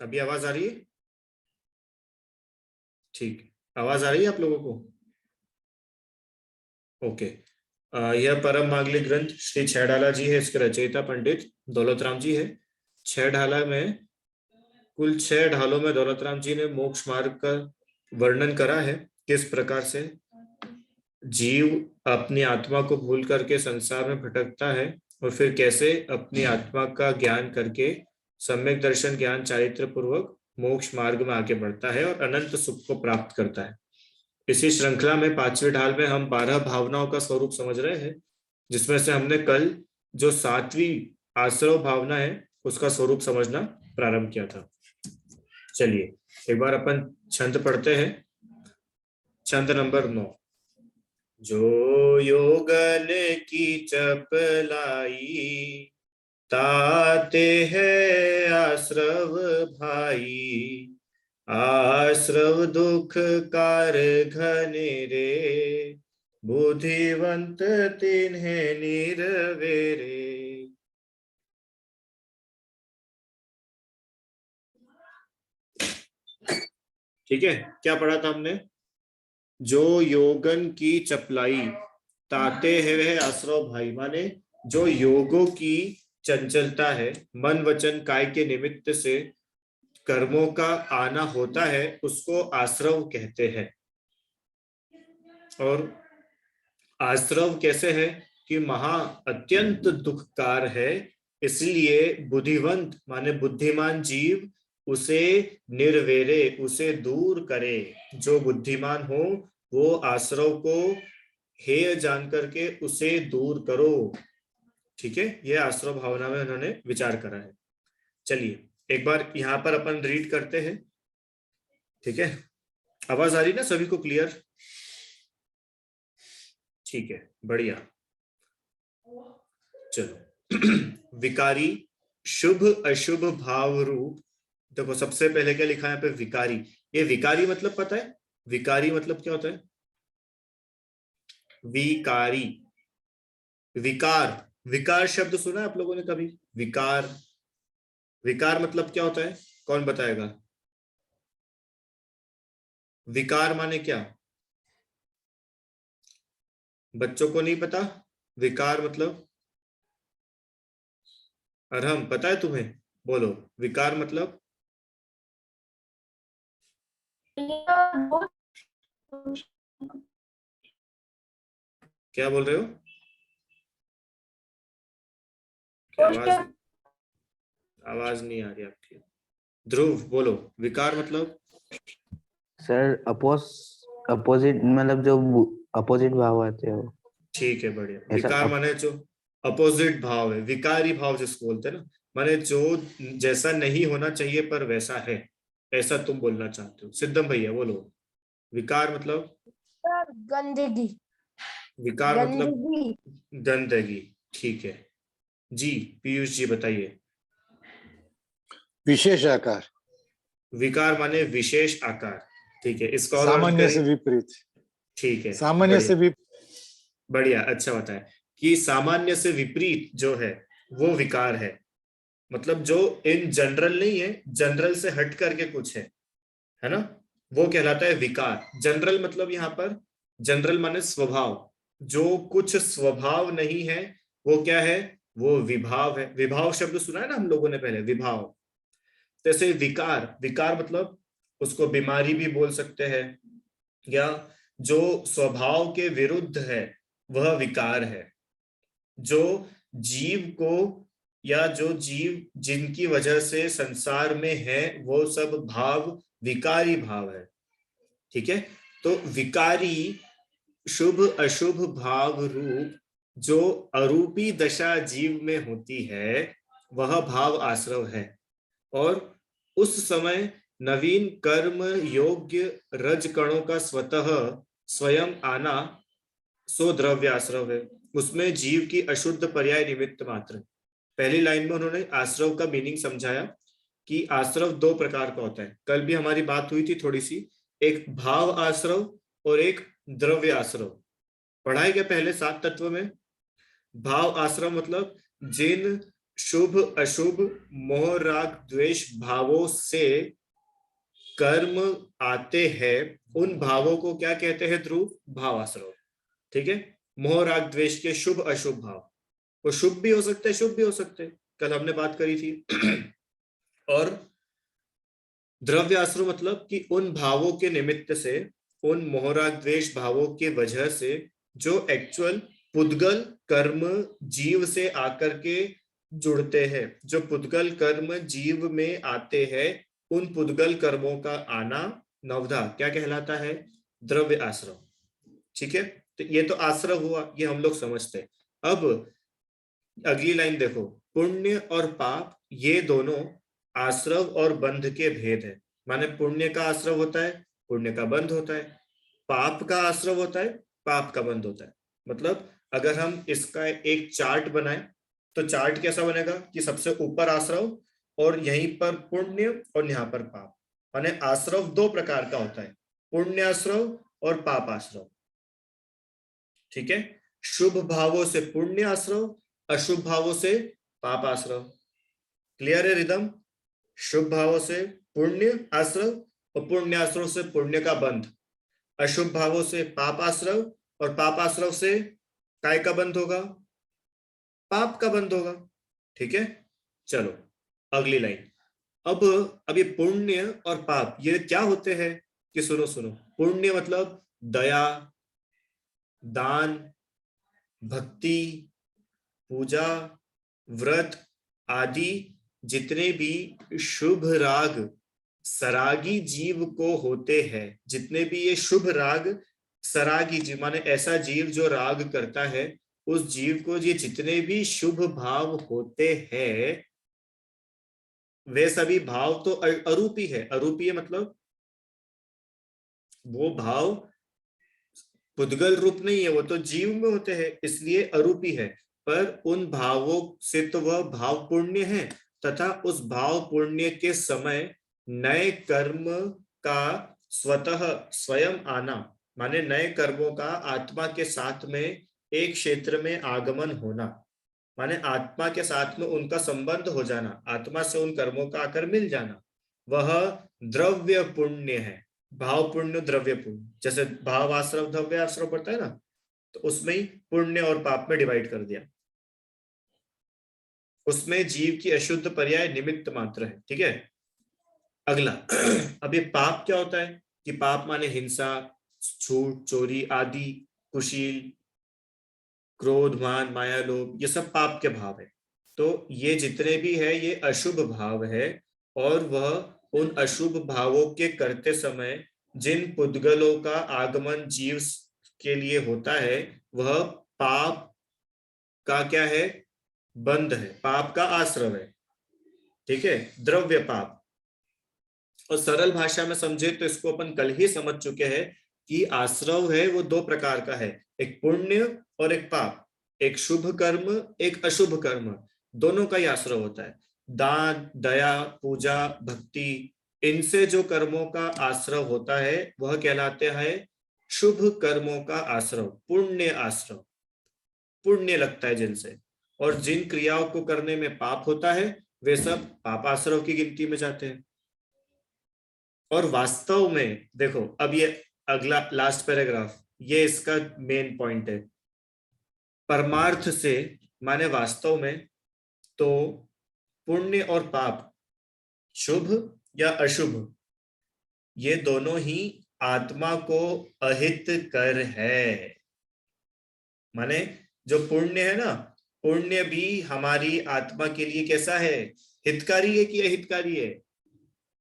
अभी आवाज आ रही है? ठीक, आवाज आ रही है आप लोगों को? ओके। यह परम मांगलिक ग्रंथ श्री छैडाला जी है, इसके रचयिता पंडित दौलतराम जी है। छह ढाला में, कुल 6 ढालों में दौलतराम जी ने मोक्ष मार्ग का वर्णन करा है। किस प्रकार से जीव अपनी आत्मा को भूल करके संसार में भटकता है और फिर कैसे अपनी आत्मा का ज्ञान करके सम्यक दर्शन ज्ञान चारित्र पूर्वक मोक्ष मार्ग में आगे बढ़ता है और अनंत सुख को प्राप्त करता है। इसी श्रृंखला में 5वें ढाल में हम 12 भावनाओं का स्वरूप समझ रहे हैं, जिसमें से हमने कल जो 7वीं आश्रव भावना है उसका स्वरूप समझना प्रारंभ किया था। चलिए एक बार अपन छंद पढ़ते हैं। छंद नंबर 9। जो योगन की चपलाई, ताते है आश्रव भाई। आश्रव दुख कार घनेरे, बुद्धिवंत तिन्हें निर्वेरे। ठीक है, क्या पढ़ा था हमने? जो योगन की चपलाई, ताते है आश्रव भाई, माने जो योगों की चंचलता है, मन वचन काय के निमित्त से कर्मों का आना होता है, उसको आश्रव कहते हैं। और आश्रव कैसे है कि महा अत्यंत दुखकार है, इसलिए बुद्धिवंत माने बुद्धिमान जीव उसे निर्वेरे, उसे दूर करे। जो बुद्धिमान हो वो आश्रव को हेय जान करके उसे दूर करो। ठीक है, यह आश्रव भावना में उन्होंने विचार करा है। चलिए एक बार यहां पर अपन रीड करते हैं। ठीक है, आवाज आ रही ना सभी को क्लियर? ठीक है, बढ़िया। चलो विकारी शुभ अशुभ भाव रूप। देखो सबसे पहले क्या लिखा है यहाँ पे? विकारी। ये विकारी मतलब पता है? विकारी मतलब क्या होता है? विकारी, विकार। विकार शब्द सुना है आप लोगों ने कभी? विकार, विकार मतलब क्या होता है? कौन बताएगा? विकार माने क्या? बच्चों को नहीं पता विकार मतलब? अरहम पता है तुम्हें? बोलो विकार मतलब क्या बोल रहे हो? क्या आवाज, आवाज नहीं आ रही आपकी। ध्रुव बोलो विकार मतलब? सर अपोजिट, मतलब जो अपोजिट भाव आते हैं वो। ठीक है, बढ़िया। विकार माने जो अपोजिट भाव है, विकारी भाव जिसको बोलते हैं ना, माने जो जैसा नहीं होना चाहिए पर वैसा है, ऐसा तुम बोलना चाहते हो। सिद्धम भैया बोलो विकार मतलब? गंदगी। विकार मतलब गंदगी। ठीक है जी, पीयूष जी बताइए। विशेष आकार। विकार माने विशेष आकार। ठीक है, इसका और सामान्य से विपरीत। ठीक है, सामान्य से बढ़िया, अच्छा बताया कि सामान्य से विपरीत जो है वो विकार है। मतलब जो इन जनरल नहीं है, जनरल से हट करके कुछ है ना, वो कहलाता है विकार। जनरल मतलब यहाँ पर जनरल माने स्वभाव, जो कुछ स्वभाव नहीं है वो क्या है? वो विभाव है। विभाव शब्द सुना है ना हम लोगों ने पहले, विभाव। जैसे विकार, विकार मतलब उसको बीमारी भी बोल सकते हैं, या जो स्वभाव के विरुद्ध है वह विकार है। जो जीव को, या जो जीव जिनकी वजह से संसार में है, वो सब भाव विकारी भाव है। ठीक है, तो विकारी शुभ अशुभ भाव रूप जो अरूपी दशा जीव में होती है वह भाव आश्रव है। और उस समय नवीन कर्म योग्य रज कणों का स्वतः स्वयं आना सो द्रव्य आश्रव है। उसमें जीव की अशुद्ध पर्याय निमित्त मात्र। पहली लाइन में उन्होंने आश्रव का मीनिंग समझाया कि आश्रव 2 प्रकार का होता है। कल भी हमारी बात हुई थी थोड़ी सी, एक भाव आश्रव और एक द्रव्य आश्रव। पढ़ा है क्या पहले 7 तत्व में? भाव आश्रव मतलब जिन शुभ अशुभ मोह राग द्वेष भावों से कर्म आते हैं, उन भावों को क्या कहते हैं ध्रुव? भावाश्रव। ठीक है, मोह राग द्वेष के शुभ अशुभ भाव, वो शुभ भी हो सकते हैं शुभ भी हो सकते हैं, कल हमने बात करी थी। और द्रव्य आश्रव मतलब कि उन भावों के निमित्त से, उन मोह राग द्वेष भावों के वजह से जो एक्चुअल पुद्गल कर्म जीव से आकर के जुड़ते हैं, जो पुद्गल कर्म जीव में आते हैं, उन पुद्गल कर्मों का आना नवधा क्या कहलाता है? द्रव्य आश्रव। ठीक है, तो ये तो आश्रव हुआ, ये हम लोग समझते हैं। अब अगली लाइन देखो, पुण्य और पाप ये दोनों आश्रव और बंध के भेद है। माने पुण्य का आश्रव होता है, पुण्य का बंध होता है, पाप का आश्रव होता है, पाप का बंध होता है। मतलब अगर हम इसका एक चार्ट बनाएं तो चार्ट कैसा बनेगा कि सबसे ऊपर आश्रव और यहीं पर पुण्य और यहाँ पर पाप। माने आश्रव दो प्रकार का होता है, पुण्य आश्रव और पाप आश्रव। ठीक है, शुभ भावों से पुण्य आश्रव, अशुभ भावों से पाप आश्रव। क्लियर है रिदम? शुभ भावों से पुण्य आश्रव और पुण्य आश्रव से पुण्य का बंध, अशुभ भावों से पाप आश्रव और पाप आश्रव से काय का बंध होगा? पाप का बंध होगा। ठीक है, चलो अगली लाइन। अब ये पुण्य और पाप ये क्या होते हैं कि सुनो सुनो, पुण्य मतलब दया, दान, भक्ति, पूजा, व्रत आदि जितने भी शुभ राग सरागी जीव को होते हैं, जितने भी ये शुभ राग सरागी जीव माने ऐसा जीव जो राग करता है, उस जीव को ये जितने भी शुभ भाव होते हैं वे सभी भाव तो अरूपी है। अरूपी है मतलब वो भाव पुद्गल रूप नहीं है, वो तो जीव में होते हैं, इसलिए अरूपी है। पर उन भावों से तो वह भाव पुण्य है, तथा उस भाव पुण्य के समय नए कर्म का स्वतः स्वयं आना, माने नए कर्मों का आत्मा के साथ में एक क्षेत्र में आगमन होना, माने आत्मा के साथ में उनका संबंध हो जाना, आत्मा से उन कर्मों का आकर मिल जाना, वह द्रव्य पुण्य है। भाव पुण्य द्रव्य पुण्य, जैसे भाव आश्रव द्रव्य आश्रव पड़ता है ना, तो उसमें ही पुण्य और पाप में डिवाइड कर दिया। उसमें जीव की अशुद्ध पर्याय निमित्त मात्र है। ठीक है, अगला। अब ये पाप क्या होता है कि पाप माने हिंसा, झूठ, चोरी आदि, कुशील, क्रोध, मान, माया, लोभ, ये सब पाप के भाव है। तो ये जितने भी है ये अशुभ भाव है, और वह उन अशुभ भावों के करते समय जिन पुद्गलों का आगमन जीव के लिए होता है वह पाप का क्या है? बंध है, पाप का आश्रव है। ठीक है, द्रव्य पाप। और सरल भाषा में समझे तो इसको अपन कल ही समझ चुके हैं कि आश्रव है वो दो प्रकार का है, एक पुण्य और एक पाप, एक शुभ कर्म एक अशुभ कर्म, दोनों का ही आश्रव होता है। दान, दया, पूजा, भक्ति, इनसे जो कर्मों का आश्रव होता है वह कहलाते हैं शुभ कर्मों का आश्रव, पुण्य आश्रव, पुण्य लगता है जिनसे। और जिन क्रियाओं को करने में पाप होता है वे सब पाप आश्रव की गिनती में जाते हैं। और वास्तव में देखो, अब ये अगला लास्ट पैराग्राफ, ये इसका मेन पॉइंट है। परमार्थ से माने वास्तव में तो पुण्य और पाप, शुभ या अशुभ, ये दोनों ही आत्मा को अहित कर है। माने जो पुण्य है ना, पुण्य भी हमारी आत्मा के लिए कैसा है? हितकारी है कि अहितकारी है?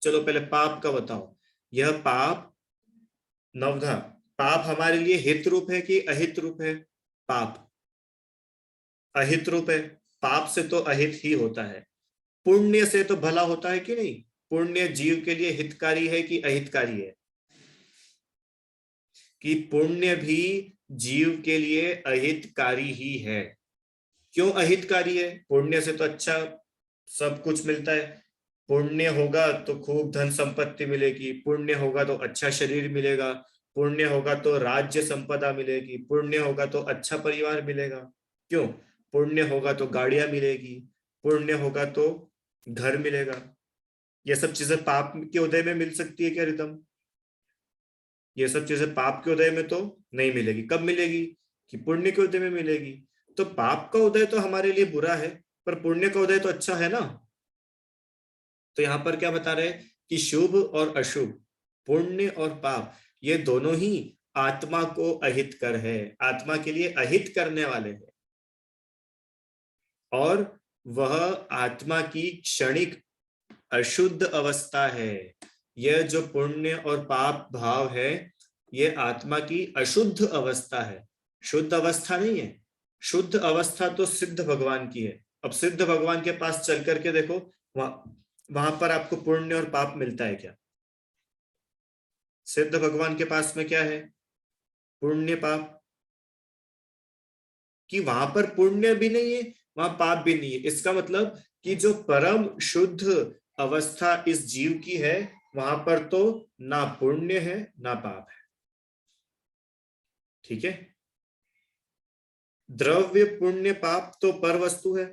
चलो पहले पाप का बताओ। यह पाप नवधा, पाप हमारे लिए हित रूप है कि अहित रूप है? पाप अहित रूप है, पाप से तो अहित ही होता है। पुण्य से तो भला होता है कि नहीं? पुण्य जीव के लिए हितकारी है कि अहितकारी है? कि पुण्य भी जीव के लिए अहितकारी ही है। क्यों अहितकारी है? पुण्य से तो अच्छा सब कुछ मिलता है। पुण्य होगा तो खूब धन संपत्ति मिलेगी, पुण्य होगा तो अच्छा शरीर मिलेगा, पुण्य होगा तो राज्य संपदा मिलेगी, पुण्य होगा तो अच्छा परिवार मिलेगा। क्यों? पुण्य होगा तो गाड़ियां मिलेगी, पुण्य होगा तो घर मिलेगा। ये सब चीजें पाप के उदय में मिल सकती है क्या रिदम? ये सब चीजें पाप के उदय में तो नहीं मिलेगी। कब मिलेगी? कि पुण्य के उदय में मिलेगी। तो पाप का उदय तो हमारे लिए बुरा है, पर पुण्य का उदय तो अच्छा है ना। तो यहाँ पर क्या बता रहे हैं कि शुभ और अशुभ, पुण्य और पाप, ये दोनों ही आत्मा को अहितकर है, आत्मा के लिए अहित करने वाले हैं। और वह आत्मा की क्षणिक अशुद्ध अवस्था है। यह जो पुण्य और पाप भाव है, ये आत्मा की अशुद्ध अवस्था है, शुद्ध अवस्था नहीं है। शुद्ध अवस्था तो सिद्ध भगवान की है। अब सिद्ध भगवान के पास चल करके देखो, वहां पर आपको पुण्य और पाप मिलता है क्या? सिद्ध भगवान के पास में क्या है? पुण्य पाप। कि वहां पर पुण्य भी नहीं है, वहां पाप भी नहीं है। इसका मतलब कि जो परम शुद्ध अवस्था इस जीव की है, वहां पर तो ना पुण्य है ना पाप है। ठीक है। द्रव्य पुण्य पाप तो पर वस्तु है।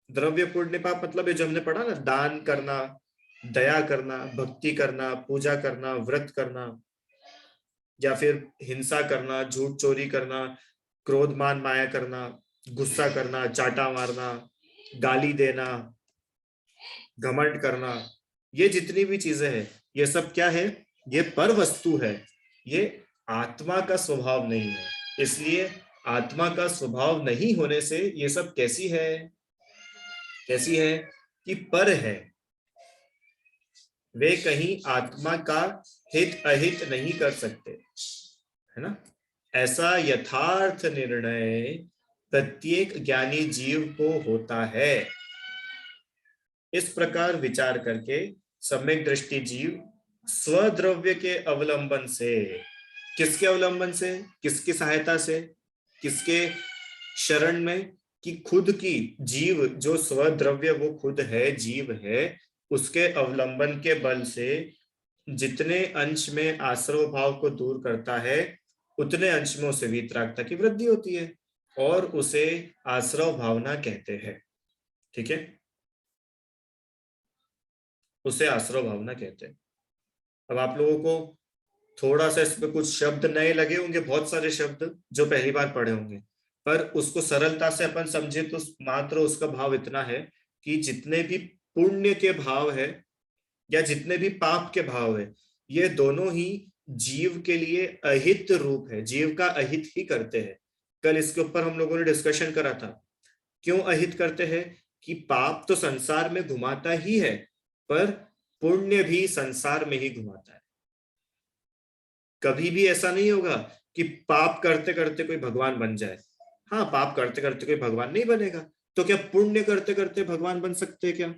द्रव्य पुण्य पाप मतलब ये जो हमने पढ़ा ना, दान करना, दया करना, भक्ति करना, पूजा करना, व्रत करना, या फिर हिंसा करना, झूठ चोरी करना, क्रोध मान माया करना, गुस्सा करना, चाटा मारना, गाली देना, घमंड करना, ये जितनी भी चीजें हैं, ये सब क्या है? ये पर वस्तु है, ये आत्मा का स्वभाव नहीं है। इसलिए आत्मा का स्वभाव नहीं होने से ये सब कैसी है? कैसी है? कि पर है। वे कहीं आत्मा का हित अहित नहीं कर सकते, है ना। ऐसा यथार्थ निर्णय प्रत्येक ज्ञानी जीव को होता है। इस प्रकार विचार करके सम्यक दृष्टि जीव स्वद्रव्य के अवलंबन से, किसके अवलंबन से, किसकी सहायता से, किसके शरण में? कि खुद की जीव जो स्वद्रव्य वो खुद है, जीव है, उसके अवलंबन के बल से जितने अंश में आश्रव भाव को दूर करता है, उतने अंश में उसे वीतरागता की वृद्धि होती है, और उसे आश्रव भावना कहते हैं। ठीक है, उसे आश्रव भावना कहते हैं। अब आप लोगों को थोड़ा सा इसमें कुछ शब्द नए लगे होंगे, बहुत सारे शब्द जो पहली बार पढ़े होंगे, पर उसको सरलता से अपन समझे तो मात्र उसका भाव इतना है कि जितने भी पुण्य के भाव है या जितने भी पाप के भाव है, ये दोनों ही जीव के लिए अहित रूप है, जीव का अहित ही करते हैं। कल इसके ऊपर हम लोगों ने डिस्कशन करा था, क्यों अहित करते हैं? कि पाप तो संसार में घुमाता ही है, पर पुण्य भी संसार में ही घुमाता है। कभी भी ऐसा नहीं होगा कि पाप करते करते कोई भगवान बन जाए। हाँ, पाप करते करते कोई भगवान नहीं बनेगा, तो क्या पुण्य करते करते भगवान बन सकते हैं क्या?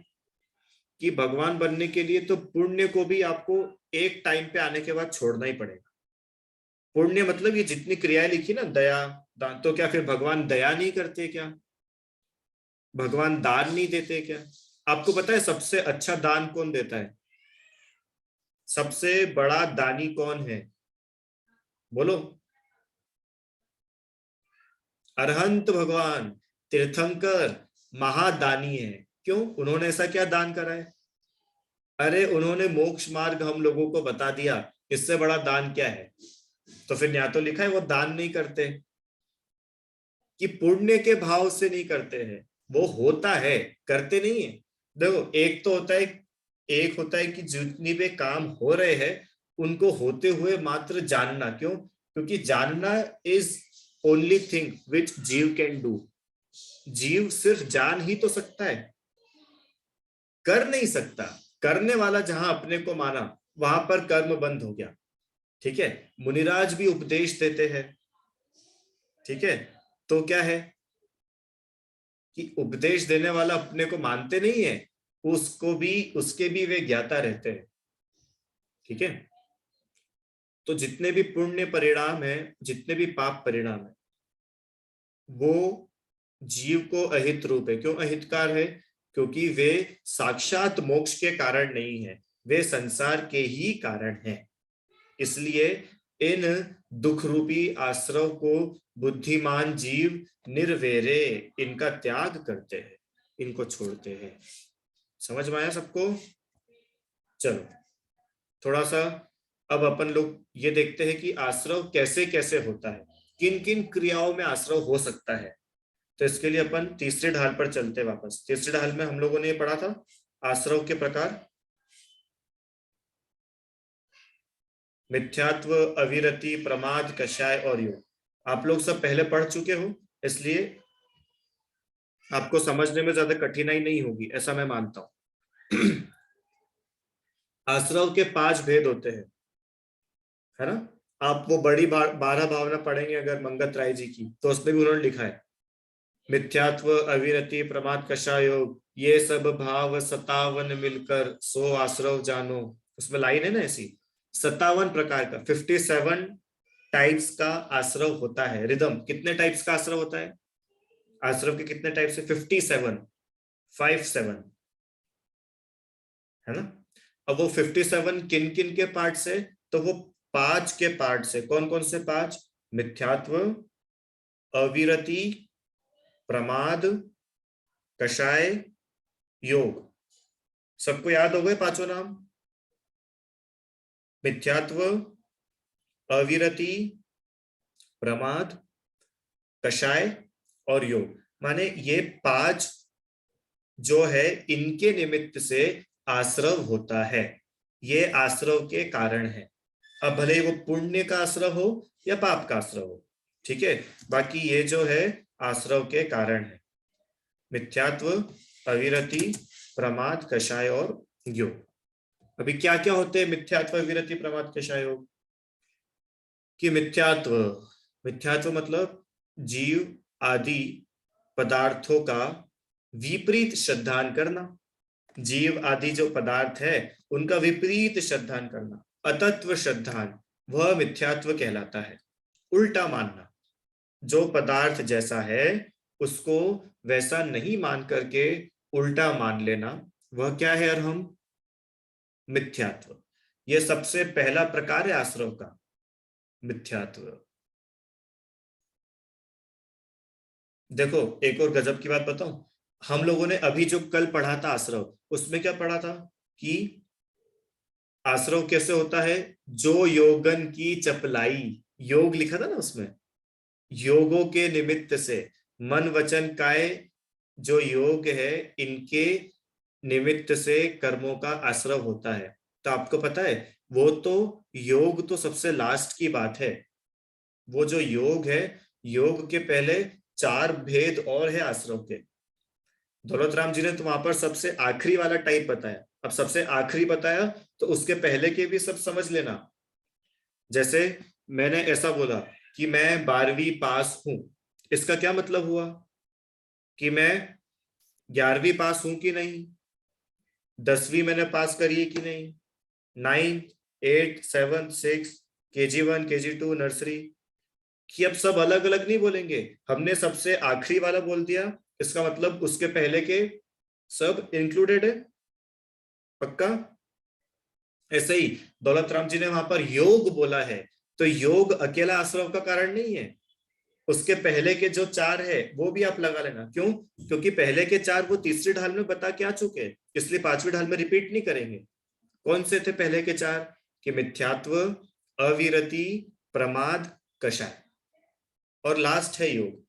कि भगवान बनने के लिए तो पुण्य को भी आपको एक टाइम पे आने के बाद छोड़ना ही पड़ेगा। पुण्य मतलब ये जितनी क्रियाएं लिखी ना, दया, दान, तो क्या फिर भगवान दया नहीं करते क्या? भगवान दान नहीं देते क्या? आपको पता है सबसे अच्छा दान कौन देता है? सबसे बड़ा दानी कौन है? बोलो। अरहंत भगवान, तीर्थंकर, महादानी है। क्यों? उन्होंने ऐसा क्या दान करा है? अरे उन्होंने मोक्ष मार्ग हम लोगों को बता दिया, इससे बड़ा दान क्या है? तो फिर यहाँ तो लिखा है वो दान नहीं करते, कि पुण्य के भाव से नहीं करते हैं। वो होता है, करते नहीं है। देखो, एक होता है कि जितनी भी काम हो रहे हैं उनको होते हुए मात्र जानना। क्यों? क्योंकि जानना इज ओनली थिंग विच जीव कैन डू। जीव सिर्फ जान ही तो सकता है, कर नहीं सकता। करने वाला जहां अपने को माना, वहां पर कर्म बंद हो गया। ठीक है, मुनिराज भी उपदेश देते हैं। ठीक है, तो क्या है कि उपदेश देने वाला अपने को मानते नहीं है, उसको भी, उसके भी वे ज्ञाता रहते हैं। ठीक है, तो जितने भी पुण्य परिणाम है, जितने भी पाप परिणाम है, वो जीव को अहित रूप है। क्यों अहितकार है? क्योंकि वे साक्षात मोक्ष के कारण नहीं है, वे संसार के ही कारण हैं। इसलिए इन दुख रूपी आश्रव को बुद्धिमान जीव निर्वेरे इनका त्याग करते हैं। इनको छोड़ते हैं। समझ में आया सबको? चलो थोड़ा सा अब अपन लोग ये देखते हैं कि आश्रव कैसे कैसे होता है, किन किन क्रियाओं में आश्रव हो सकता है। तो इसके लिए अपन तीसरे ढाल पर चलते हैं वापस। तीसरे ढाल में हम लोगों ने ये पढ़ा था आश्रव के प्रकार, मिथ्यात्व, अविरति, प्रमाद, कषाय और योग। आप लोग सब पहले पढ़ चुके हो, इसलिए आपको समझने में ज्यादा कठिनाई नहीं होगी, ऐसा मैं मानता हूं। आश्रव के 5 भेद होते हैं, है ना? आप वो बड़ी 12 भावना पढ़ेंगे अगर मंगत राय जी की, तो उसमें भी उन्होंने लिखा है मिथ्यात्व, अविरति, प्रमाद, कषाय, योग, ये सब भाव 57 मिलकर 100 आश्रव जानो। उसमें लाइन है ना ऐसी, 57 प्रकार का, 57 टाइप्स का आश्रव होता है। रिदम, कितने टाइप्स का आश्रव होता है? आश्रव के कितने टाइप्स है? 57, 57, है ना? अब वो 57 किन किन के पार्ट से? तो वो 5 के पार्ट से। कौन कौन से 5? मिथ्यात्व, अविरति, प्रमाद, कषाय, योग। सबको याद हो गए 5 नाम? मिथ्यात्व, अविरति, प्रमाद, कषाय और योग। माने ये 5 जो है इनके निमित्त से आश्रव होता है, ये आश्रव के कारण है। अब भले वो पुण्य का आश्रव हो या पाप का आश्रव हो, ठीक है, बाकी ये जो है आश्रव के कारण है। मिथ्यात्व, अविरति, प्रमाद, कषाय और योग। अभी क्या क्या होते हैं मिथ्यात्व, अविरति, प्रमाद, कषाय, योग? कि मिथ्यात्व, मिथ्यात्व मतलब जीव आदि पदार्थों का विपरीत श्रद्धान करना। जीव आदि जो पदार्थ है उनका विपरीत श्रद्धान करना, अतत्व श्रद्धान, वह मिथ्यात्व कहलाता है। उल्टा मानना, जो पदार्थ जैसा है उसको वैसा नहीं मान करके उल्टा मान लेना, वह क्या है अरहम? मिथ्यात्व। यह सबसे पहला प्रकार है आश्रव का, मिथ्यात्व। देखो एक और गजब की बात बताऊं, हम लोगों ने अभी जो कल पढ़ा था आश्रव, उसमें क्या पढ़ा था कि आश्रव कैसे होता है? जो योगन की चपलाई, योग लिखा था ना उसमें, योगों के निमित्त से मन वचन काय जो योग है इनके निमित्त से कर्मों का आश्रव होता है। तो आपको पता है वो तो योग तो सबसे लास्ट की बात है। वो जो योग है, योग के पहले 4 भेद और है आश्रव के। दौलत राम जी ने तो वहां पर सबसे आखिरी वाला टाइप बताया। अब सबसे आखिरी बताया तो उसके पहले के भी सब समझ लेना। जैसे मैंने ऐसा बोला कि मैं 12वीं पास हूं, इसका क्या मतलब हुआ? कि मैं 11वीं पास हूं कि नहीं, 10वीं मैंने पास करी है कि नहीं, 9th, 8th, 7th, 6th, KG1, KG2, nursery की। अब सब अलग अलग नहीं बोलेंगे, हमने सबसे आखिरी वाला बोल दिया, इसका मतलब उसके पहले के सब इंक्लूडेड है। पक्का? ऐसे ही दौलत राम जी ने वहां पर योग बोला है, तो योग अकेला आश्रव का कारण नहीं है, उसके पहले के जो 4 है वो भी आप लगा लेना। क्यों? क्योंकि पहले के 4 वो तीसरी ढाल में बता के आ चुके, इसलिए 5वीं ढाल में रिपीट नहीं करेंगे। कौन से थे पहले के 4? कि मिथ्यात्व, अविरति, प्रमाद, कषाय और लास्ट है योग।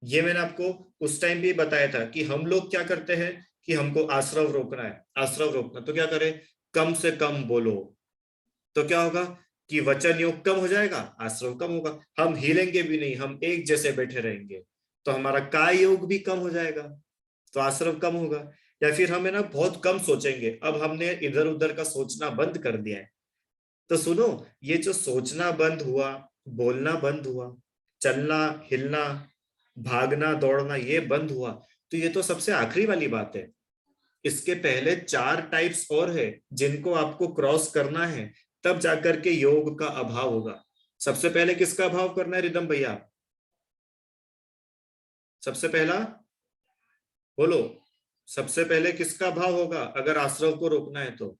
ये मैंने आपको उस टाइम भी बताया था कि हम लोग क्या करते हैं कि हमको आश्रव रोकना है, आश्रव रोकना, तो क्या करें? कम से कम बोलो। तो क्या होगा कि वचन योग कम हो जाएगा, आश्रव कम होगा। हम हिलेंगे भी नहीं, हम एक जैसे बैठे रहेंगे, तो हमारा काय योग भी कम हो जाएगा, तो आश्रव कम होगा। या फिर हम है ना बहुत कम सोचेंगे, अब हमने इधर उधर का सोचना बंद कर दिया है। तो सुनो, ये जो सोचना बंद हुआ, बोलना बंद हुआ, चलना हिलना, भागना दौड़ना ये बंद हुआ, तो ये तो सबसे आखिरी वाली बात है। इसके पहले 4 टाइप्स और है जिनको आपको क्रॉस करना है, तब जाकर के योग का अभाव होगा। सबसे पहले किसका अभाव करना है रिदम भैया? सबसे पहला बोलो, सबसे पहले किसका अभाव होगा अगर आश्रव को रोकना है तो?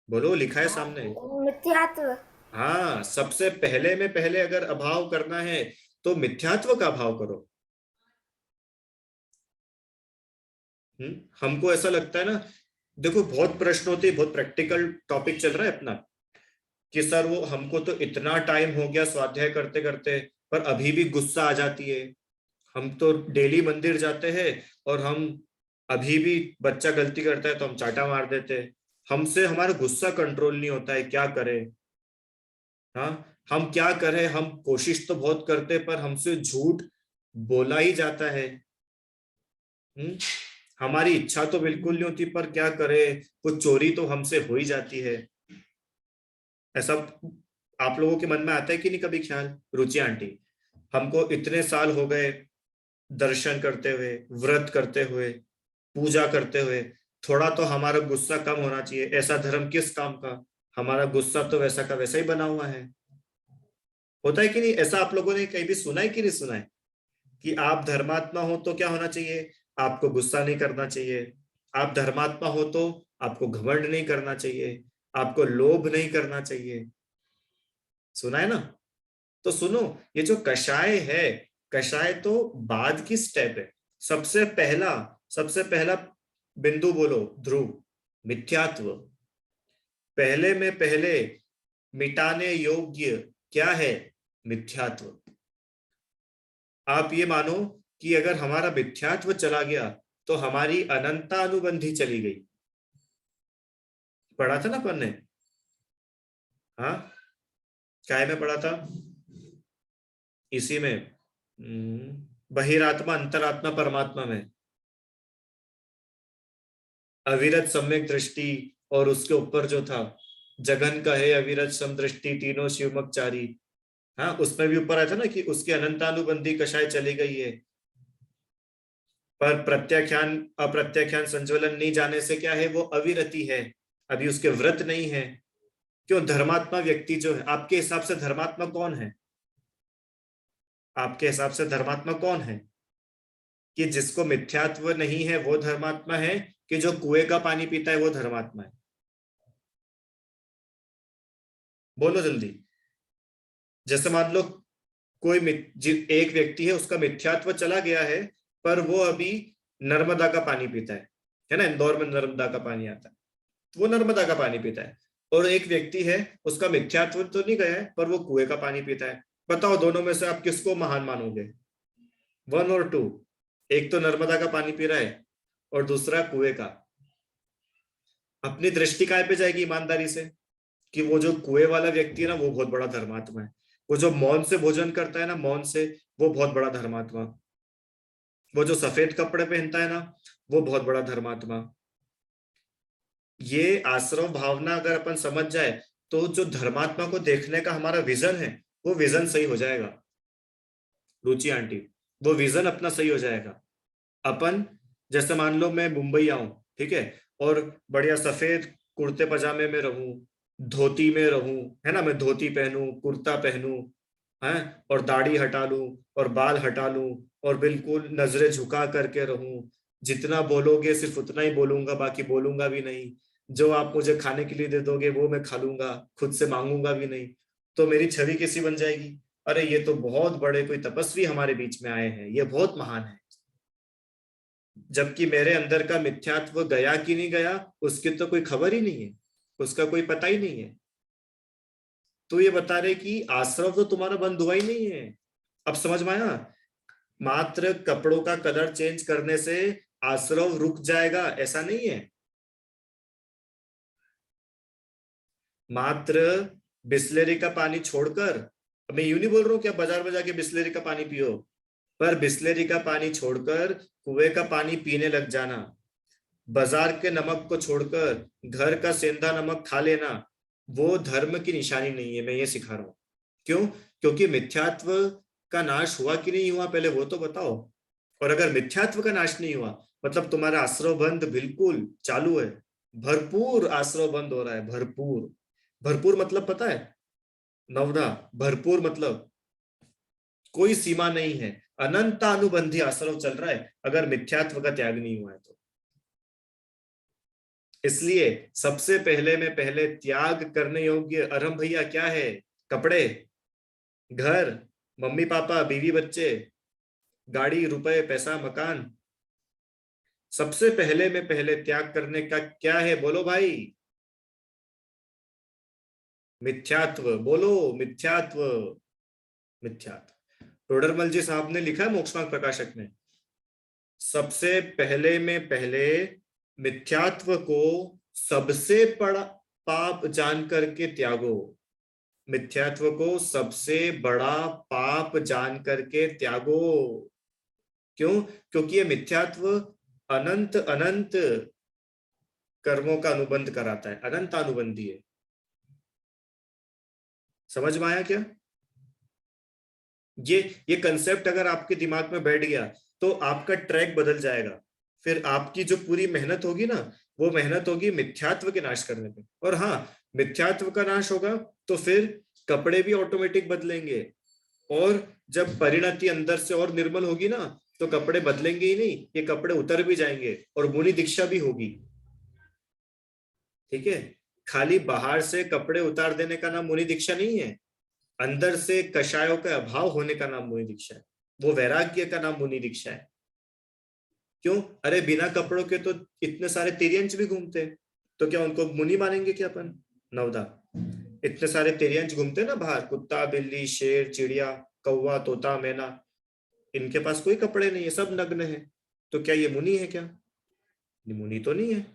बोलो, लिखा है सामने। मिथ्यात्व। हाँ, सबसे पहले में पहले अगर अभाव करना है तो मिथ्यात्व का अभाव करो। हमको ऐसा लगता है ना, देखो बहुत प्रश्न होते हैं, बहुत प्रैक्टिकल टॉपिक चल रहा है अपना, कि सर वो हमको तो इतना टाइम हो गया स्वाध्याय करते करते, पर अभी भी गुस्सा आ जाती है। हम तो डेली मंदिर जाते हैं और हम अभी भी बच्चा गलती करता है तो हम चाटा मार देते हैं। हमसे हमारा गुस्सा कंट्रोल नहीं होता है, क्या करें? हाँ, हम क्या करें? हम कोशिश तो बहुत करते पर हमसे झूठ बोला ही जाता है। हम्म हमारी इच्छा तो बिल्कुल नहीं होती, पर क्या करें, वो चोरी तो हमसे हो ही जाती है। ऐसा आप लोगों के मन में आता है कि नहीं कभी ख्याल, रुचि आंटी? हमको इतने साल हो गए दर्शन करते हुए, व्रत करते हुए, पूजा करते हुए, थोड़ा तो हमारा गुस्सा कम होना चाहिए। ऐसा धर्म किस काम का? हमारा गुस्सा तो वैसा का वैसा ही बना हुआ है। होता है कि नहीं? ऐसा आप लोगों ने कहीं भी सुना है कि नहीं सुना है कि आप धर्मात्मा हो तो क्या होना चाहिए? आपको गुस्सा नहीं करना चाहिए। आप धर्मात्मा हो तो आपको घमंड नहीं करना चाहिए, आपको लोभ नहीं करना चाहिए। सुना है ना? तो सुनो, ये जो कषाय है, कषाय तो बाद की स्टेप है। सबसे पहला बिंदु बोलो, ध्रुव, मिथ्यात्व। पहले में पहले मिटाने योग्य क्या है? मिथ्यात्व। आप ये मानो कि अगर हमारा मिथ्यात्व चला गया तो हमारी अनंता अनुबंधी चली गई। पढ़ा था ना अपन ने? हाँ, काय में पढ़ा था? इसी में, बहिरात्मा अंतरात्मा परमात्मा में अविरत सम्यक दृष्टि, और उसके ऊपर जो था जगन का है अविरत समदृष्टि तीनों शिवमकचारी। हाँ, उसमें भी ऊपर आया था ना कि उसकी अनंतानुबंधी कषाय चली गई है, पर प्रत्याख्यान अप्रत्याख्यान संज्वलन नहीं जाने से क्या है, वो अविरति है, अभी उसके व्रत नहीं है। क्यों? धर्मात्मा व्यक्ति जो है, आपके हिसाब से धर्मात्मा कौन है? आपके हिसाब से धर्मात्मा कौन है? कि जिसको मिथ्यात्व नहीं है वो धर्मात्मा है, कि जो कुएं का पानी पीता है वो धर्मात्मा है? बोलो जल्दी। जैसे मान लो कोई एक व्यक्ति है, उसका मिथ्यात्व चला गया है, पर वो अभी नर्मदा का पानी पीता है ना, इंदौर में नर्मदा का पानी आता है, तो वो नर्मदा का पानी पीता है। और एक व्यक्ति है, उसका मिथ्यात्व तो नहीं गया है, पर वो कुएं का पानी पीता है। बताओ दोनों में से आप किसको महान मानोगे? 1 और 2? एक तो नर्मदा का पानी पी रहा है और दूसरा कुएं का। अपनी दृष्टि काय पे जाएगी ईमानदारी से, कि वो जो कुएं वाला व्यक्ति है ना, वो बहुत बड़ा धर्मात्मा है। वो जो मौन से भोजन करता है ना, मौन से, वो बहुत बड़ा धर्मात्मा। वो जो सफेद कपड़े पहनता है ना, वो बहुत बड़ा धर्मात्मा। ये आश्रव भावना अगर अपन समझ जाए तो जो धर्मात्मा को देखने का हमारा विजन है, वो विजन सही हो जाएगा रुचि आंटी। वो विजन अपना सही हो जाएगा। अपन, जैसे मान लो मैं मुंबई आऊं, ठीक है, और बढ़िया सफेद कुर्ते पजामे में रहूं, धोती में रहूं, है ना, मैं धोती पहनूं, कुर्ता पहनूं, है, और दाढ़ी हटा लूं और बाल हटा लूं, और बिल्कुल नजरें झुका करके रहूं। जितना बोलोगे सिर्फ उतना ही बोलूंगा, बाकी बोलूंगा भी नहीं। जो आप मुझे खाने के लिए दे दोगे वो मैं खा लूंगा, खुद से मांगूंगा भी नहीं। तो मेरी छवि कैसी बन जाएगी? अरे ये तो बहुत बड़े कोई तपस्वी हमारे बीच में आए हैं, ये बहुत महान है। जबकि मेरे अंदर का मिथ्यात्व गया कि नहीं गया, उसकी तो कोई खबर ही नहीं है, उसका कोई पता ही नहीं है। तो ये बता रहे कि आश्रव तो तुम्हारा बंद हुआ ही नहीं है। अब समझ में आया? मात्र कपड़ों का कलर चेंज करने से आश्रव रुक जाएगा ऐसा नहीं है। मात्र बिस्लेरी का पानी छोड़कर, मैं यूं नहीं बोल रहा हूं कि आप बाजार में जाके बिस्लेरी का पानी पियो, पर बिस्लेरी का पानी छोड़कर कुएं का पानी पीने लग जाना, बाजार के नमक को छोड़कर घर का सेंधा नमक खा लेना, वो धर्म की निशानी नहीं है। मैं ये सिखा रहा हूं। क्यों? क्योंकि मिथ्यात्व का नाश हुआ कि नहीं हुआ, पहले वो तो बताओ। और अगर मिथ्यात्व का नाश नहीं हुआ, मतलब तुम्हारा आश्रव बंद बिल्कुल चालू है, भरपूर आश्रव बंद हो रहा है, भरपूर। भरपूर मतलब पता है नवदा? भरपूर मतलब कोई सीमा नहीं है, अनंतानुबंधी आश्रव चल रहा है, अगर मिथ्यात्व का त्याग नहीं हुआ है तो। इसलिए सबसे पहले में पहले त्याग करने योग्य अरम भैया क्या है? कपड़े, घर, मम्मी पापा, बीवी बच्चे, गाड़ी, रुपए, पैसा, मकान, सबसे पहले में पहले त्याग करने का क्या है, बोलो भाई? मिथ्यात्व। बोलो मिथ्यात्व। मिथ्यात्व। टोडरमल जी साहब ने लिखा है मोक्षमार्ग प्रकाशक में, सबसे पहले में पहले मिथ्यात्व को सबसे बड़ा पाप जान करके त्यागो। मिथ्यात्व को सबसे बड़ा पाप जान करके त्यागो। क्यों? क्योंकि ये मिथ्यात्व अनंत अनंत कर्मों का अनुबंध कराता है, अनंत अनुबंधी है। समझ में आया क्या? ये कंसेप्ट अगर आपके दिमाग में बैठ गया तो आपका ट्रैक बदल जाएगा। फिर आपकी जो पूरी मेहनत होगी ना, वो मेहनत होगी मिथ्यात्व के नाश करने पे। और हाँ, मिथ्यात्व का नाश होगा तो फिर कपड़े भी ऑटोमेटिक बदलेंगे। और जब परिणति अंदर से और निर्मल होगी ना, तो कपड़े बदलेंगे ही नहीं, ये कपड़े उतर भी जाएंगे और मुनि दीक्षा भी होगी। ठीक है? खाली बाहर से कपड़े उतार देने का नाम मुनि दीक्षा नहीं है, अंदर से कषायों का अभाव होने का नाम मुनि दीक्षा है, वो वैराग्य का नाम मुनि दीक्षा है। क्यों? अरे बिना कपड़ों के तो इतने सारे तिर्यंच भी घूमते, तो क्या उनको मुनि मानेंगे क्या अपन? नवदा, इतने सारे तिर्यंच घूमते ना बाहर, कुत्ता बिल्ली शेर चिड़िया कौवा तोता मैना, इनके पास कोई कपड़े नहीं है, सब नग्न है, तो क्या ये मुनि है क्या? मुनि तो नहीं है।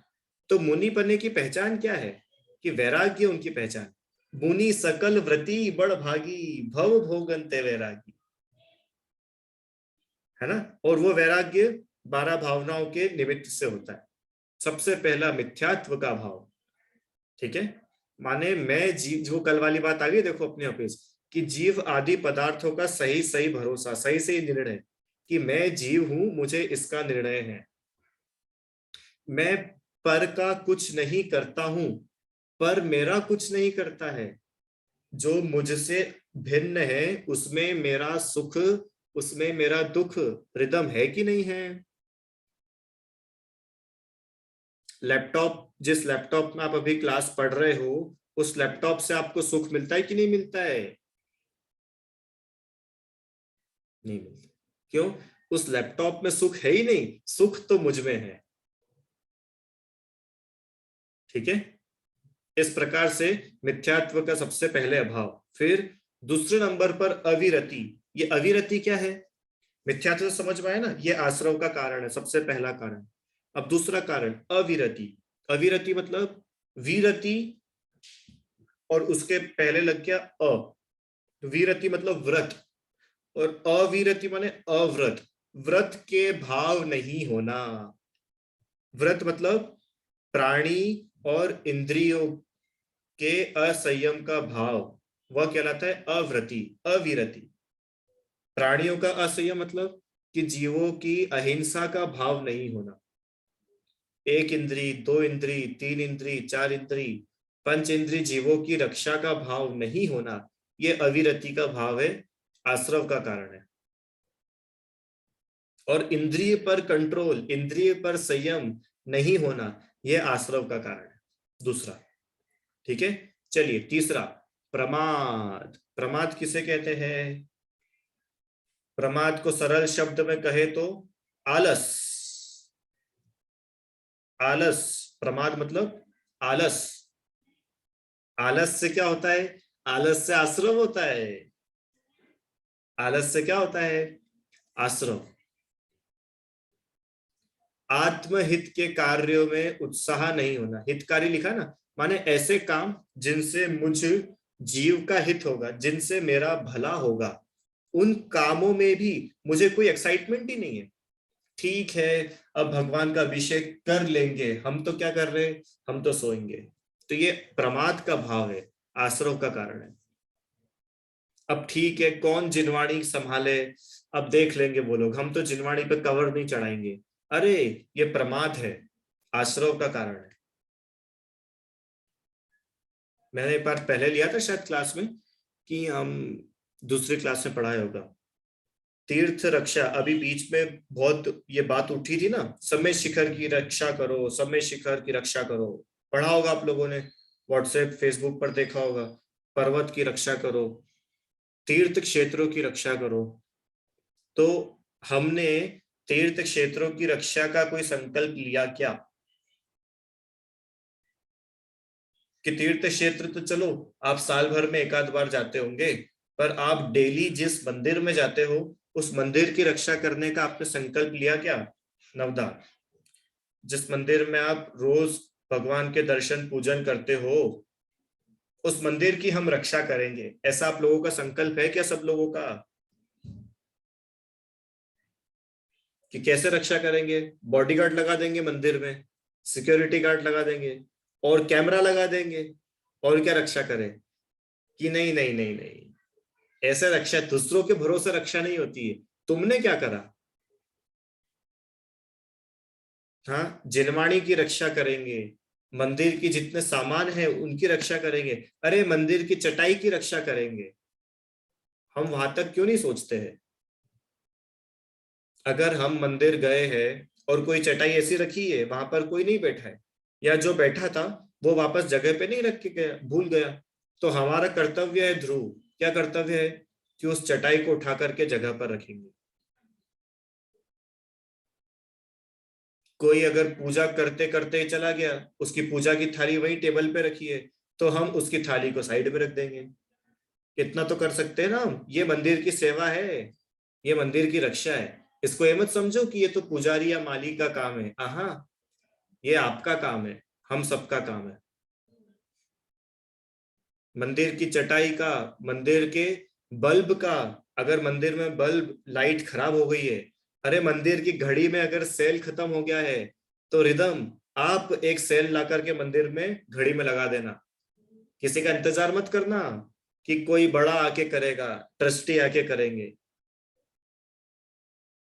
तो मुनि बनने की पहचान क्या है? कि वैराग्य उनकी पहचान। मुनि सकल व्रति बड़ भागी, भव भोगंते वैरागी, है ना? और वो वैराग्य 12 भावनाओं के निमित्त से होता है। सबसे पहला मिथ्यात्व का भाव। ठीक है? माने मैं जीव, जो कल वाली बात आ गई देखो अपने ऑफिस, कि जीव आदि पदार्थों का सही सही भरोसा, सही सही निर्णय, कि मैं जीव हूं, मुझे इसका निर्णय है। मैं पर का कुछ नहीं करता हूं, पर मेरा कुछ नहीं करता है। जो मुझसे भिन्न है उसमें मेरा सुख, उसमें मेरा दुख रिदम है कि नहीं है? लैपटॉप, जिस लैपटॉप में आप अभी क्लास पढ़ रहे हो, उस लैपटॉप से आपको सुख मिलता है कि नहीं मिलता है? नहीं मिलता। क्यों? उस लैपटॉप में सुख है ही नहीं, सुख तो मुझ में है। ठीक है? इस प्रकार से मिथ्यात्व का सबसे पहले अभाव। फिर दूसरे नंबर पर अविरति। ये अविरति क्या है? मिथ्यात्व समझ में आया ना, ये आश्रव का कारण है, सबसे पहला कारण। अब दूसरा कारण अविरति। अविरति मतलब विरति और उसके पहले लग गया अ। विरति मतलब व्रत, और अविरति माने अव्रत, व्रत के भाव नहीं होना। व्रत मतलब प्राणी और इंद्रियों के असंयम का भाव, वह कहलाता है अव्रति, अविरति। प्राणियों का असंयम मतलब कि जीवों की अहिंसा का भाव नहीं होना। एक इंद्री, दो इंद्री, तीन इंद्री, चार इंद्री, पंच इंद्री जीवों की रक्षा का भाव नहीं होना, ये अविरति का भाव है, आश्रव का कारण है। और इंद्रिय पर कंट्रोल, इंद्रिय पर संयम नहीं होना, यह आश्रव का कारण है, दूसरा। ठीक है? चलिए तीसरा, प्रमाद। प्रमाद किसे कहते हैं? प्रमाद को सरल शब्द में कहे तो आलस। आलस, प्रमाद मतलब आलस। आलस से क्या होता है? आलस से आश्रव होता है। आलस से क्या होता है? आश्रव। आत्महित के कार्यों में उत्साह नहीं होना, हितकारी लिखा ना, माने ऐसे काम जिनसे मुझ जीव का हित होगा, जिनसे मेरा भला होगा, उन कामों में भी मुझे कोई एक्साइटमेंट ही नहीं है। ठीक है, अब भगवान का अभिषेक कर लेंगे, हम तो क्या कर रहे हैं, हम तो सोएंगे। तो ये प्रमाद का भाव है, आश्रव का कारण है। अब ठीक है, कौन जिनवाणी संभाले, अब देख लेंगे वो लोग, हम तो जिनवाणी पे कवर नहीं चढ़ाएंगे। अरे ये प्रमाद है, आश्रव का कारण है। मैंने एक बार पहले लिया था शायद क्लास में, कि हम दूसरी क्लास में पढ़ाया होगा, तीर्थ रक्षा। अभी बीच में बहुत ये बात उठी थी ना, समय शिखर की रक्षा करो, समय शिखर की रक्षा करो, पढ़ा होगा आप लोगों ने, व्हाट्सएप फेसबुक पर देखा होगा। पर्वत की रक्षा करो, तीर्थ क्षेत्रों की रक्षा करो। तो हमने तीर्थ क्षेत्रों की रक्षा का कोई संकल्प लिया क्या? कि तीर्थ क्षेत्र तो चलो आप साल भर में एक आध बार जाते होंगे, पर आप डेली जिस मंदिर में जाते हो उस मंदिर की रक्षा करने का आपने संकल्प लिया क्या? नवदा, जिस मंदिर में आप रोज भगवान के दर्शन पूजन करते हो उस मंदिर की हम रक्षा करेंगे, ऐसा आप लोगों का संकल्प है क्या? सब लोगों का कि कैसे रक्षा करेंगे? बॉडीगार्ड लगा देंगे मंदिर में, सिक्योरिटी गार्ड लगा देंगे और कैमरा लगा देंगे, और क्या रक्षा करें? कि नहीं नहीं नहीं नहीं, ऐसे रक्षा दूसरों के भरोसे रक्षा नहीं होती है। तुमने क्या करा? हाँ, जिनवाणी की रक्षा करेंगे, मंदिर की जितने सामान है उनकी रक्षा करेंगे, अरे मंदिर की चटाई की रक्षा करेंगे। हम वहां तक क्यों नहीं सोचते हैं? अगर हम मंदिर गए हैं और कोई चटाई ऐसी रखी है वहां पर कोई नहीं बैठा है, या जो बैठा था वो वापस जगह पे नहीं रख के गया, भूल गया, तो हमारा कर्तव्य है ध्रुव, क्या कर्तव्य है? कि उस चटाई को उठा करके जगह पर रखेंगे। कोई अगर पूजा करते करते चला गया, उसकी पूजा की थाली वही टेबल पे रखी है, तो हम उसकी थाली को साइड में रख देंगे। इतना तो कर सकते हैं ना हम। ये मंदिर की सेवा है, ये मंदिर की रक्षा है। इसको ये मत समझो कि ये तो पुजारी या माली का काम है, हाँ, ये आपका काम है, हम सबका काम है। मंदिर की चटाई का, मंदिर के बल्ब का, अगर मंदिर में बल्ब लाइट खराब हो गई है, अरे मंदिर की घड़ी में अगर सेल खत्म हो गया है, तो रिदम आप एक सेल ला करके मंदिर में घड़ी में लगा देना। किसी का इंतजार मत करना कि कोई बड़ा आके करेगा, ट्रस्टी आके करेंगे।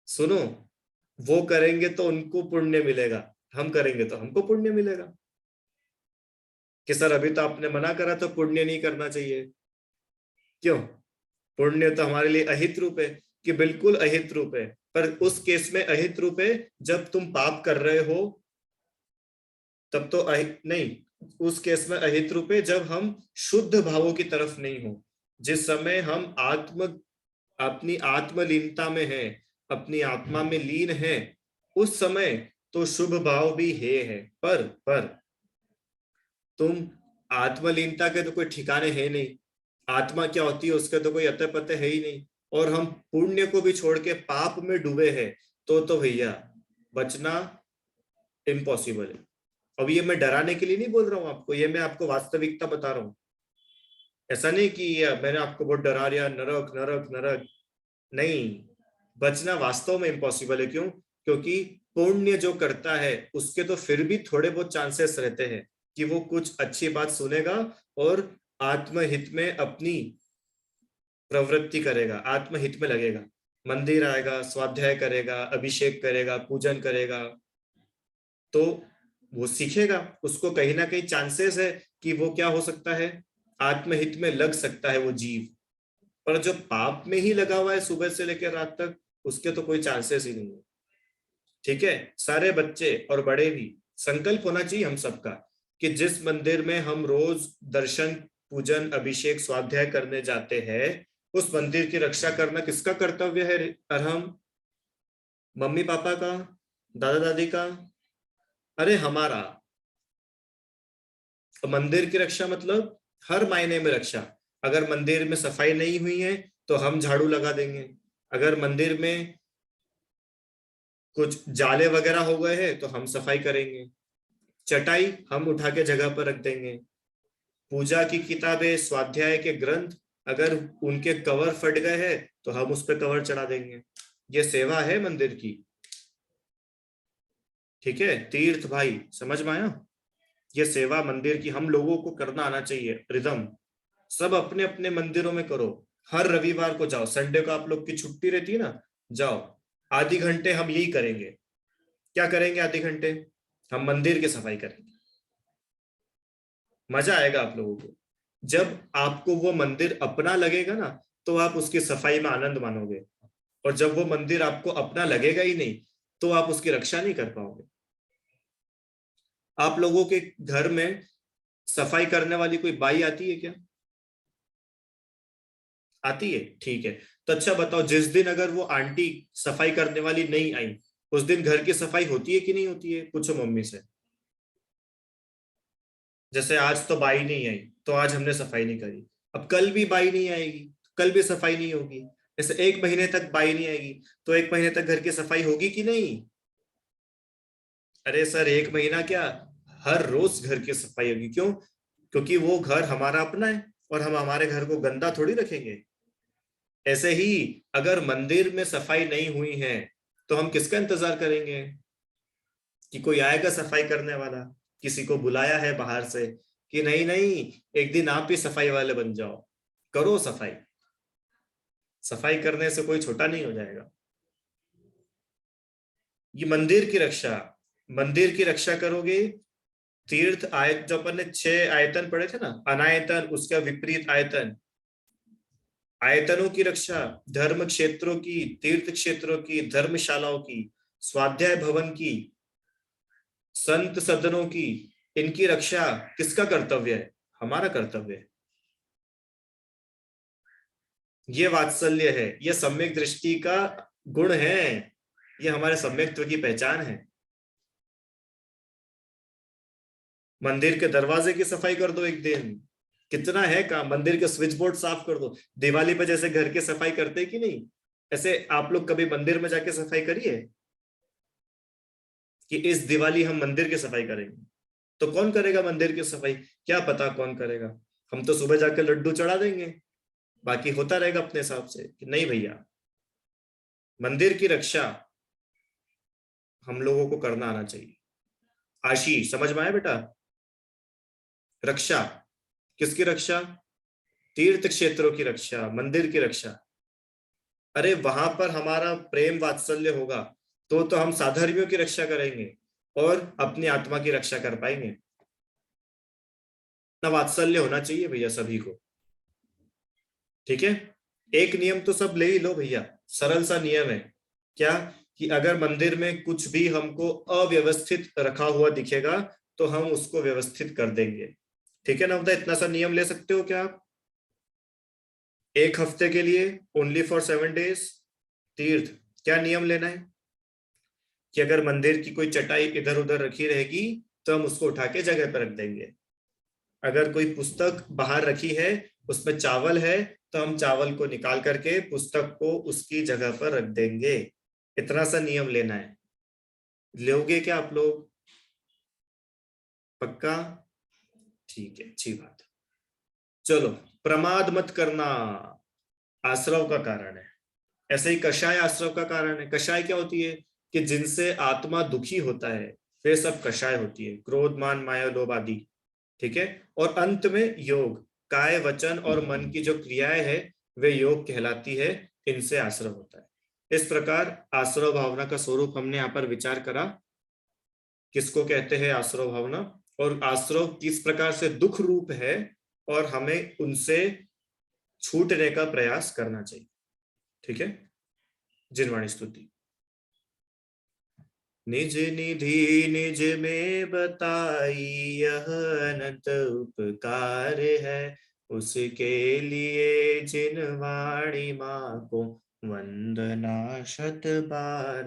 सुनो, वो करेंगे तो उनको पुण्य मिलेगा, हम करेंगे तो हमको पुण्य मिलेगा। कि सर अभी तो आपने मना करा तो पुण्य नहीं करना चाहिए, क्यों? पुण्य तो हमारे लिए अहित रूप है, कि बिल्कुल अहित रूप है। पर उस केस में अहित रूप है जब तुम पाप कर रहे हो, तब तो अहित नहीं। उस केस में अहित रूप है जब हम शुद्ध भावों की तरफ नहीं हो, जिस समय हम अपनी आत्मलीनता में है, अपनी आत्मा में लीन है, उस समय तो शुभ भाव भी है। पर तुम आत्मलीनता के तो कोई ठिकाने है नहीं, आत्मा क्या होती है उसके तो कोई अते पते है ही नहीं, और हम पुण्य को भी छोड़ के पाप में डूबे हैं, तो भैया बचना इम्पॉसिबल है। अब ये मैं डराने के लिए नहीं बोल रहा हूं आपको, ये मैं आपको वास्तविकता बता रहा हूं। ऐसा नहीं कि मैंने आपको बहुत डरा दिया, नरक नरक नरक, नहीं। बचना वास्तव में इम्पॉसिबल है, क्यों? क्योंकि पुण्य जो करता है उसके तो फिर भी थोड़े बहुत चांसेस रहते हैं कि वो कुछ अच्छी बात सुनेगा और आत्महित में अपनी प्रवृत्ति करेगा, आत्महित में लगेगा, मंदिर आएगा, स्वाध्याय करेगा, अभिषेक करेगा, पूजन करेगा, तो वो सीखेगा। उसको कहीं ना कहीं चांसेस है कि वो क्या हो सकता है, आत्महित में लग सकता है वो जीव। पर जो पाप में ही लगा हुआ है सुबह से लेकर रात तक, उसके तो कोई चांसेस ही नहीं है। ठीक है, सारे बच्चे और बड़े भी संकल्प होना चाहिए हम सबका कि जिस मंदिर में हम रोज दर्शन पूजन अभिषेक स्वाध्याय करने जाते हैं, उस मंदिर की रक्षा करना किसका कर्तव्य है? अरहम, मम्मी पापा का, दादा दादी का? अरे हमारा। मंदिर की रक्षा मतलब हर मायने में रक्षा। अगर मंदिर में सफाई नहीं हुई है तो हम झाड़ू लगा देंगे, अगर मंदिर में कुछ जाले वगैरह हो गए हैं तो हम सफाई करेंगे, चटाई हम उठा के जगह पर रख देंगे, पूजा की किताबें स्वाध्याय के ग्रंथ अगर उनके कवर फट गए हैं तो हम उस पर कवर चढ़ा देंगे। ये सेवा है मंदिर की। ठीक है तीर्थ भाई, समझ में आया? ये सेवा मंदिर की हम लोगों को करना आना चाहिए। रिदम, सब अपने अपने मंदिरों में करो। हर रविवार को जाओ, संडे को आप लोग की छुट्टी रहती है ना, जाओ, आधे घंटे हम यही करेंगे। क्या करेंगे आधे घंटे? हम मंदिर की सफाई करेंगे। मजा आएगा आप लोगों को। जब आपको वो मंदिर अपना लगेगा ना, तो आप उसकी सफाई में आनंद मानोगे, और जब वो मंदिर आपको अपना लगेगा ही नहीं, तो आप उसकी रक्षा नहीं कर पाओगे। आप लोगों के घर में सफाई करने वाली कोई बाई आती है क्या? आती है, ठीक है। तो अच्छा बताओ, जिस दिन अगर वो आंटी सफाई करने वाली नहीं आई, उस दिन घर की सफाई होती है कि नहीं होती है? पूछो मम्मी से। जैसे आज तो बाई नहीं आई तो आज हमने सफाई नहीं करी, अब कल भी बाई नहीं आएगी, कल भी सफाई नहीं होगी। जैसे 1 महीने तक बाई नहीं आएगी तो 1 महीने तक घर की सफाई होगी कि नहीं? अरे सर 1 महीना क्या, हर रोज घर की सफाई होगी। क्यों? क्योंकि वो घर हमारा अपना है और हम हमारे घर को गंदा थोड़ी रखेंगे। ऐसे ही अगर मंदिर में सफाई नहीं हुई है तो हम किसका इंतजार करेंगे? कि कोई आएगा सफाई करने वाला? किसी को बुलाया है बाहर से कि नहीं नहीं, एक दिन आप ही सफाई वाले बन जाओ, करो सफाई। सफाई करने से कोई छोटा नहीं हो जाएगा। ये मंदिर की रक्षा, मंदिर की रक्षा करोगे। तीर्थ आयत जो अपन ने 6 आयतन पढ़े थे ना, अनायतन, उसका विपरीत आयतन। आयतनों की रक्षा, धर्म क्षेत्रों की, तीर्थ क्षेत्रों की, धर्मशालाओं की, स्वाध्याय भवन की, संत सदनों की, इनकी रक्षा किसका कर्तव्य है? हमारा कर्तव्य है। ये वात्सल्य है, ये सम्यक दृष्टि का गुण है, ये हमारे सम्यक्त्व की पहचान है। मंदिर के दरवाजे की सफाई कर दो एक दिन, कितना है काम। मंदिर के स्विच बोर्ड साफ कर दो। दिवाली पे जैसे घर की सफाई करते कि नहीं, ऐसे आप लोग कभी मंदिर में जाके सफाई करिए कि इस दिवाली हम मंदिर की सफाई करेंगे। तो कौन करेगा मंदिर की सफाई? क्या पता कौन करेगा। हम तो सुबह जाके लड्डू चढ़ा देंगे, बाकी होता रहेगा अपने हिसाब से। कि नहीं भैया, मंदिर की रक्षा हम लोगों को करना आना चाहिए। आशीष समझ में आया बेटा? रक्षा किसकी रक्षा? तीर्थ क्षेत्रों की रक्षा, मंदिर की रक्षा। अरे वहां पर हमारा प्रेम वात्सल्य होगा तो हम साधर्मियों की रक्षा करेंगे और अपनी आत्मा की रक्षा कर पाएंगे। ना वात्सल्य होना चाहिए भैया सभी को। ठीक है, एक नियम तो सब ले ही लो भैया, सरल सा नियम है। क्या? कि अगर मंदिर में कुछ भी हमको अव्यवस्थित रखा हुआ दिखेगा तो हम उसको व्यवस्थित कर देंगे। ठीक है ना? मतलब इतना सा नियम ले सकते हो क्या आप? 1 हफ्ते के लिए, ओनली फॉर 7 days। तीर्थ, क्या नियम लेना है? कि अगर मंदिर की कोई चटाई इधर उधर रखी रहेगी तो हम उसको उठा के जगह पर रख देंगे। अगर कोई पुस्तक बाहर रखी है, उसमें चावल है, तो हम चावल को निकाल करके पुस्तक को उसकी जगह पर रख देंगे। इतना सा नियम लेना है। लोगे क्या आप लोग? पक्का? ठीक है, अच्छी बात। चलो, प्रमाद मत करना आश्रव का कारण है। ऐसे ही कषाय आश्रव का कारण है। कषाय क्या होती है? कि जिनसे आत्मा दुखी होता है वे सब कषाय होती है, क्रोध मान माया लोभ आदि। ठीक है। और अंत में योग, काय वचन और मन की जो क्रियाएं है वे योग कहलाती है, इनसे आश्रव होता है। इस प्रकार आश्रव भावना का स्वरूप हमने यहाँ पर विचार करा। किसको कहते हैं आश्रव भावना, और आश्रव किस प्रकार से दुख रूप है और हमें उनसे छूटने का प्रयास करना चाहिए। ठीक है। जिनवाणी स्तुति। निज निधि निज में बताई यह अनंत उपकार है, उसके लिए जिनवाणी माँ को वंदना शत बार।